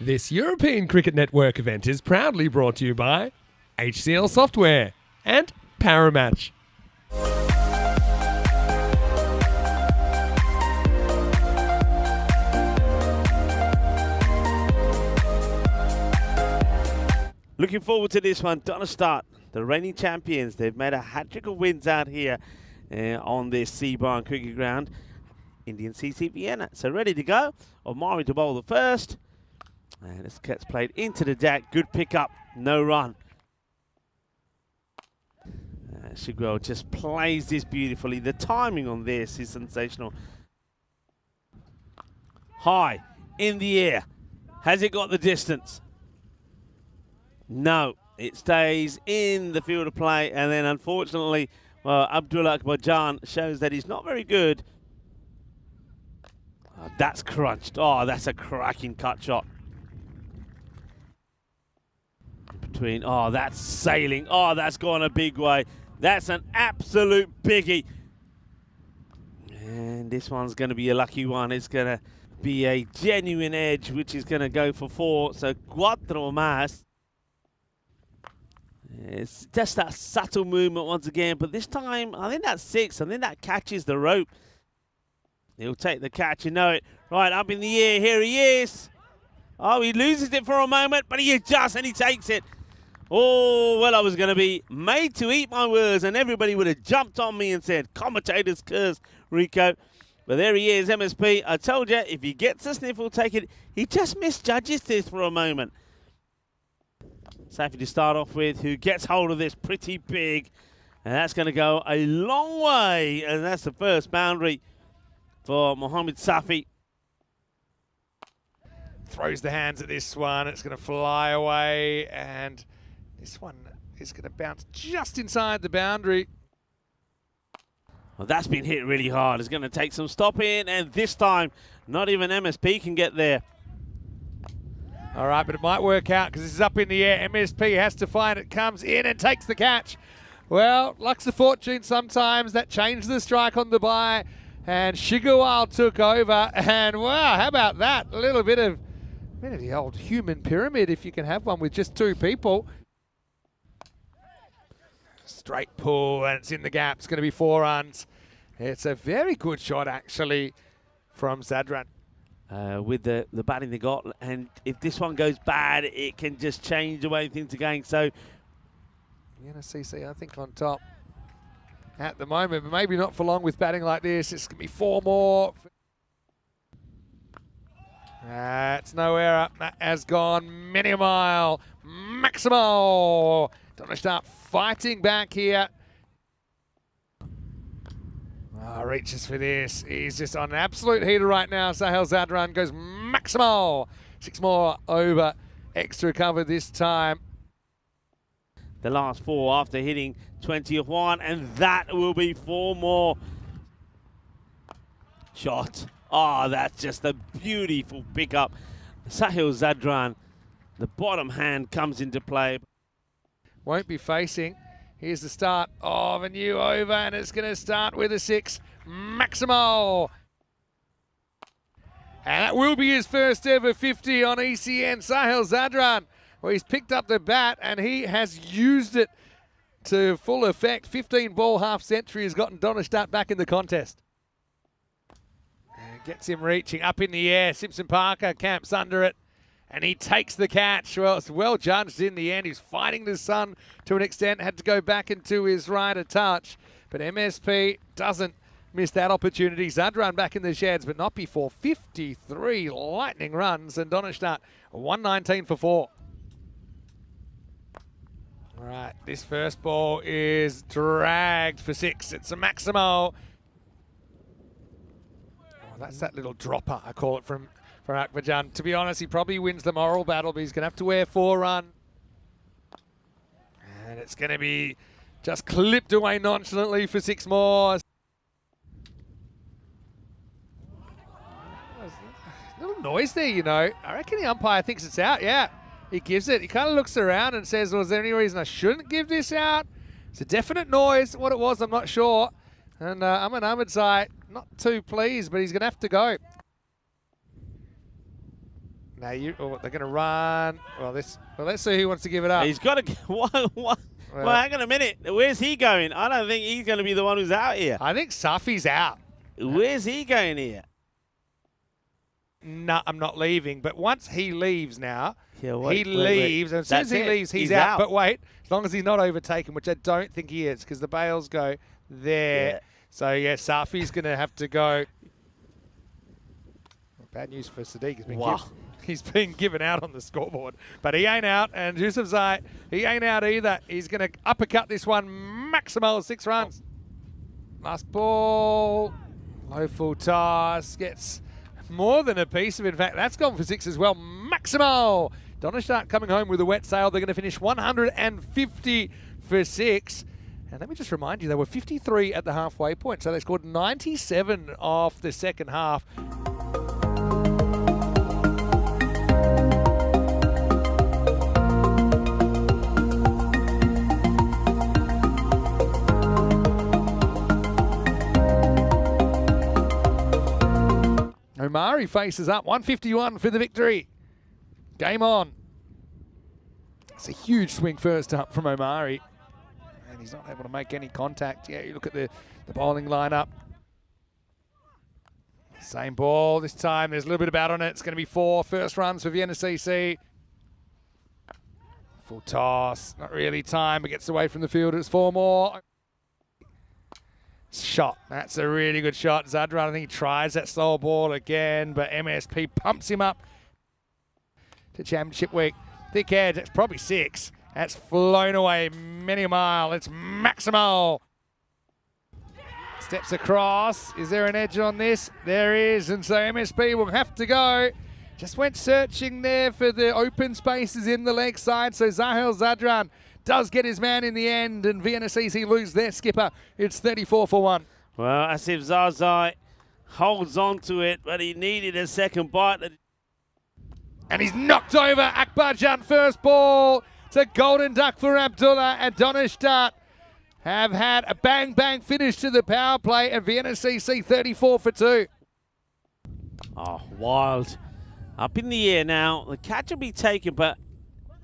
This European Cricket Network event is proudly brought to you by HCL Software and Paramatch. Looking forward to this one. Donnerstadt, the reigning champions. They've made a hat-trick of wins out here on this Seabarn cricket ground. Indian CC Vienna. So ready to go. Omari to bowl the first. And this gets played into the deck. Good pickup. No run. Shiguel just plays this beautifully. The timing on this is sensational. High. In the air. Has it got the distance? No, it stays in the field of play, and then unfortunately, well, Abdullah Akbarjan shows that he's not very good. Oh, that's crunched. Oh, that's a cracking cut shot. Between, oh, that's sailing. Oh, that's gone a big way. That's an absolute biggie. And this one's going to be a lucky one. It's going to be a genuine edge, which is going to go for 4. So, cuatro más. It's just that subtle movement once again, but this time, I think that's 6. I think that catches the rope. He'll take the catch, you know it. Right, up in the air, here he is. Oh, he loses it for a moment, but he adjusts and he takes it. Oh, well, I was going to be made to eat my words, and everybody would have jumped on me and said, commentator's curse, Rico. But there he is, MSP. I told you, if he gets a sniff, we'll take it. He just misjudges this for a moment. Safi to start off with, who gets hold of this pretty big. And that's going to go a long way. And that's the first boundary for Mohamed Safi. Throws the hands at this one. It's going to fly away. And this one is going to bounce just inside the boundary. Well, that's been hit really hard. It's going to take some stopping. And this time, not even MSP can get there. All right, but it might work out because this is up in the air. MSP has to find it, comes in and takes the catch. Well, luck's of fortune sometimes. That changed the strike on the bye. And Shiguel took over. And wow, how about that? A little bit of the old human pyramid if you can have one with just 2 people. Straight pull, and it's in the gap. It's going to be 4 runs. It's a very good shot, actually, from Zadran. With the batting they got, and if this one goes bad, it can just change the way things are going. So, CC, I think, on top at the moment, but maybe not for long with batting like this. It's going to be 4 more. That's no error. That has gone many a mile. Maximo. Donnerstadt fighting back here. Oh, reaches for this. He's just on an absolute heater right now. Sahel Zadran goes Maximo. 6 more over. Extra cover this time. The last 4 after hitting 20 of 1, and that will be 4 more. Shot. Oh, that's just a beautiful pickup. Sahel Zadran, the bottom hand comes into play. Won't be facing. Here's the start of a new over, and it's going to start with a 6. Maximo. And that will be his first ever 50 on ECN. Sahel Zadran, where he's picked up the bat, and he has used it to full effect. 15 ball half century has gotten Donnerstadt back in the contest. And gets him reaching up in the air. Simpson Parker camps under it. And he takes the catch. Well, it's well judged in the end. He's fighting the sun to an extent. Had to go back into his right a touch. But MSP doesn't miss that opportunity. Zadran back in the sheds, but not before 53 lightning runs. And Donnerstadt 119 for 4. All right, this first ball is dragged for 6. It's a Maximo. Oh, that's that little dropper, I call it, from Akbarjan. To be honest, he probably wins the moral battle, but he's going to have to wear 4 run. And it's going to be just clipped away nonchalantly for 6 more. Little noise there, you know. I reckon the umpire thinks it's out, yeah. He gives it. He kind of looks around and says, well, is there any reason I shouldn't give this out? It's a definite noise. What it was, I'm not sure. And Aman Ahmedzai, not too pleased, but he's going to have to go. Now they're going to run. Well, let's see who wants to give it up. He's got to. What? Well, hang on a minute. Where's he going? I don't think he's going to be the one who's out here. I think Safi's out. Where's he going here? No, I'm not leaving. But once he leaves now, he leaves. And as soon as he leaves, he's out. But wait, as long as he's not overtaken, which I don't think he is, because the bails go there. Yeah. So, yeah, Safi's going to have to go. Bad news for Sadiq. He's been given out on the scoreboard. But he ain't out. And Yusuf Zai, he ain't out either. He's going to uppercut this one. Maximal 6 runs. Last ball. Low full toss. Gets more than a piece of it. In fact, that's gone for 6 as well. Maximal. Donnerstadt coming home with a wet sail. They're going to finish 150 for 6. And let me just remind you, they were 53 at the halfway point. So they scored 97 off the second half. Omari faces up, 151 for the victory. Game on. It's a huge swing first up from Omari. And he's not able to make any contact. Yeah, you look at the bowling lineup. Same ball this time. There's a little bit of bat on it. It's going to be 4 first runs for VCC. Full toss. Not really time, but gets away from the field. It's 4 more. Shot. That's a really good shot. Zadran, I think he tries that slow ball again, but MSP pumps him up to championship week. Thick edge. That's probably 6. That's flown away many a mile. It's Maximal. Steps across. Is there an edge on this? There is, and so MSP will have to go. Just went searching there for the open spaces in the leg side, so Zahel Zadran does get his man in the end, and VCC lose their skipper. It's 34 for 1. Well, Asif Zazai holds on to it, but he needed a second bite. And he's knocked over Akbarjan. First ball. It's a golden duck for Abdullah, and Donnerstadt have had a bang-bang finish to the power play, and VCC 34 for 2. Oh, wild. Up in the air now. The catch will be taken, but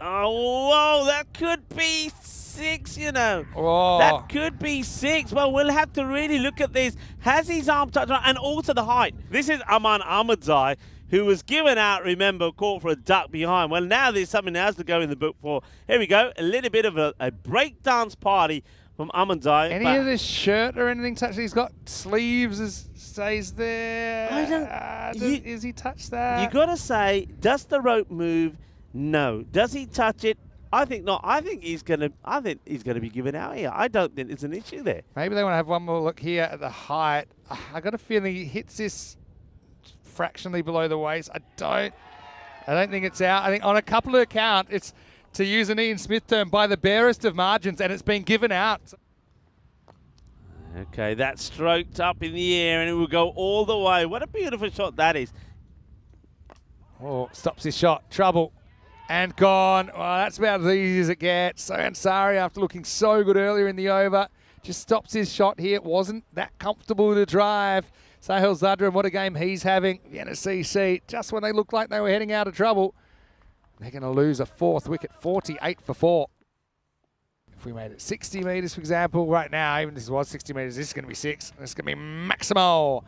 oh, whoa, that could be 6, you know. Whoa. That could be 6. Well, we'll have to really look at this. Has his arm touched on, and also the height. This is Aman Ahmadzai, who was given out, remember, caught for a duck behind. Well, now there's something else to go in the book for. Here we go, a little bit of a breakdance party from Ahmadzai. Any of this shirt or anything touched? He's got sleeves, stays there. I don't. Is he touched that? You got to say, does the rope move? No. Does he touch it? I think not. I think he's gonna be given out here. I don't think there's an issue there. Maybe they want to have one more look here at the height. I got a feeling he hits this fractionally below the waist. I don't think it's out. I think on a couple of accounts, it's, to use an Ian Smith term, by the barest of margins, and it's been given out. Okay, that's stroked up in the air, and it will go all the way. What a beautiful shot that is. Oh, stops his shot. Trouble. And gone. Well, that's about as easy as it gets. So Ansari, after looking so good earlier in the over, just stops his shot here. It wasn't that comfortable to drive. Sahil Zadran, what a game he's having. VCC, just when they looked like they were heading out of trouble, they're going to lose a 4th wicket, 48 for 4. If we made it 60 metres, for example, right now, even if this was 60 metres, this is going to be 6. This is going to be Maximal.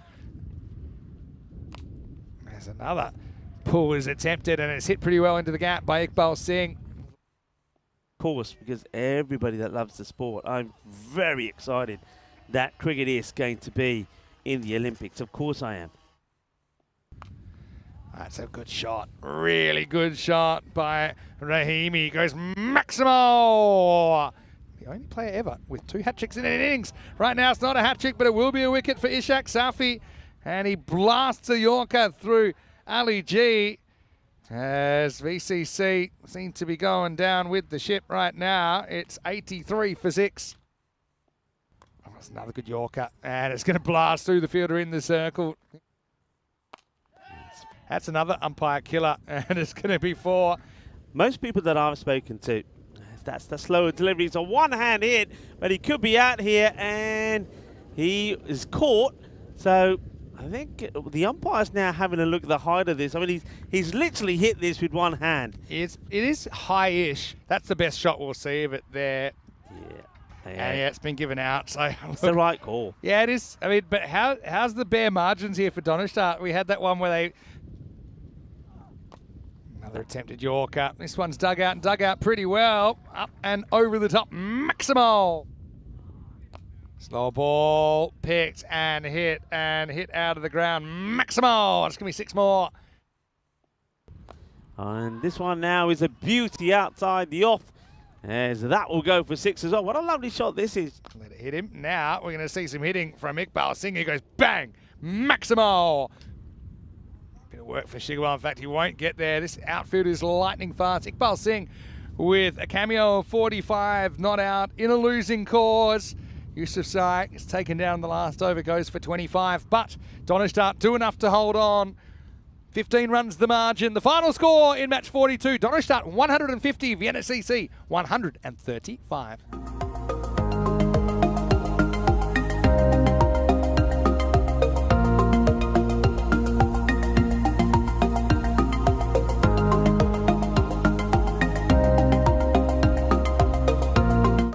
There's another pull is attempted, and it's hit pretty well into the gap by Iqbal Singh. Of course, because everybody that loves the sport, I'm very excited that cricket is going to be in the Olympics. Of course I am. That's a good shot. Really good shot by Rahimi. Goes Maximal. The only player ever with 2 hat-tricks in an innings. Right now it's not a hat-trick, but it will be a wicket for Ishaq Safi. And he blasts a Yorker through Ali G. As VCC seem to be going down with the ship right now. It's 83 for 6. Oh, that's another good Yorker. And it's going to blast through the fielder in the circle. That's another umpire killer, and it's going to be 4. Most people that I've spoken to, that's the slower delivery. It's a one-hand hit, but he could be out here, and he is caught. So I think the umpire's now having a look at the height of this. I mean, he's literally hit this with one hand. It is high-ish. That's the best shot we'll see of it there. Yeah. And yeah, it's been given out. So it's the right call. Yeah, it is. I mean, but how's the bare margins here for Donnerstadt? We had that one where they... Another attempted Yorker. This one's dug out and dug out pretty well. Up and over the top. Maximal. Slow ball. Picked and hit out of the ground. Maximal. It's going to be 6 more. And this one now is a beauty outside the off. As that will go for 6 as well. What a lovely shot this is. Let it hit him. Now we're going to see some hitting from Iqbal Singh. He goes bang. Maximal. Bit of work for Shigwell. In fact, he won't get there. This outfield is lightning fast. Iqbal Singh with a cameo of 45, not out in a losing cause. Yusuf Saik is taken down the last over, goes for 25, but Donnerstadt do enough to hold on. 15 runs the margin. The final score in match 42, Donnerstadt 150, VCC 135.